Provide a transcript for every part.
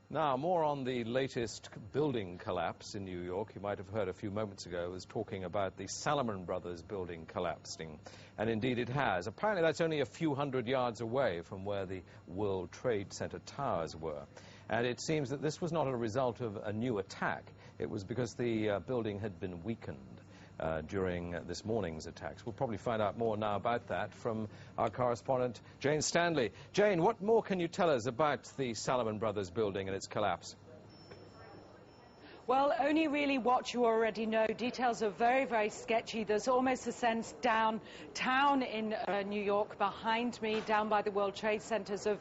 Now, more on the latest building collapse in New York. You might have heard a few moments ago, I was talking about the Salomon Brothers building collapsing. And indeed it has. Apparently that's only a few hundred yards away from where the World Trade Center towers were. And it seems that this was not a result of a new attack. It was because the building had been weakened during this morning's attacks. We'll probably find out more now about that from our correspondent, Jane Stanley. Jane, what more can you tell us about the Salomon Brothers building and its collapse? Well, only really what you already know. Details are very, very sketchy. There's almost a sense downtown in New York behind me, down by the World Trade Centers, of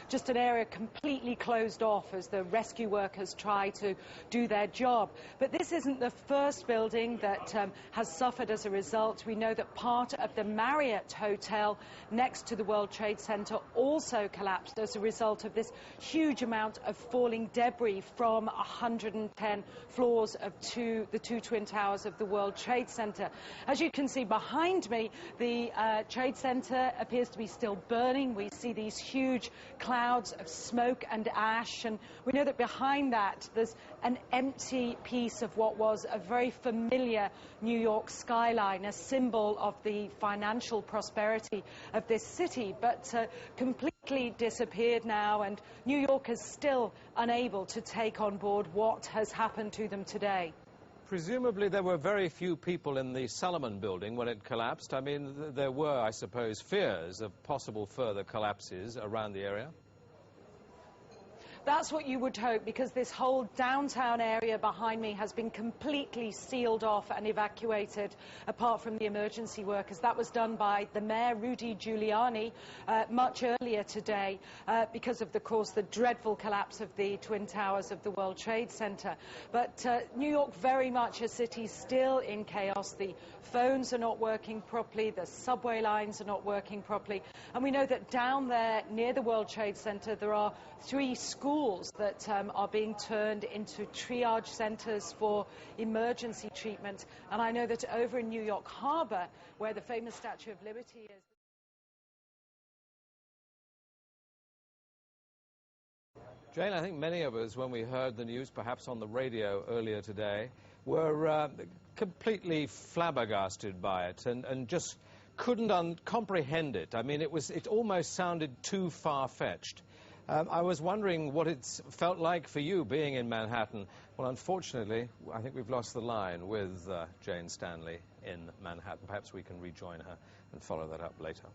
just an area completely closed off as the rescue workers try to do their job. But this isn't the first building that has suffered as a result. We know that part of the Marriott Hotel next to the World Trade Center also collapsed as a result of this huge amount of falling debris from 110 floors of the two twin towers of the World Trade Center. As you can see behind me, the Trade Center appears to be still burning. We see these huge clouds of smoke and ash, and we know that behind that there's an empty piece of what was a very familiar New York skyline, a symbol of the financial prosperity of this city, but completely disappeared now, and New York is still unable to take on board what has happened to them today. Presumably there were very few people in the Salomon building when it collapsed. I mean, there were, I suppose, fears of possible further collapses around the area. That's what you would hope, because this whole downtown area behind me has been completely sealed off and evacuated, apart from the emergency workers. That was done by the mayor, Rudy Giuliani, much earlier today, because of, course, the dreadful collapse of the Twin Towers of the World Trade Center. But New York, very much a city still in chaos. The phones are not working properly, the subway lines are not working properly. And we know that down there near the World Trade Center there are 3 schools that are being turned into triage centers for emergency treatment. And I know that over in New York Harbor, where the famous Statue of Liberty is. Jane, I think many of us, when we heard the news, perhaps on the radio earlier today, were completely flabbergasted by it and just couldn't comprehend it. I mean, it almost sounded too far-fetched. I was wondering what it's felt like for you being in Manhattan. Well, unfortunately, I think we've lost the line with Jane Stanley in Manhattan. Perhaps we can rejoin her and follow that up later.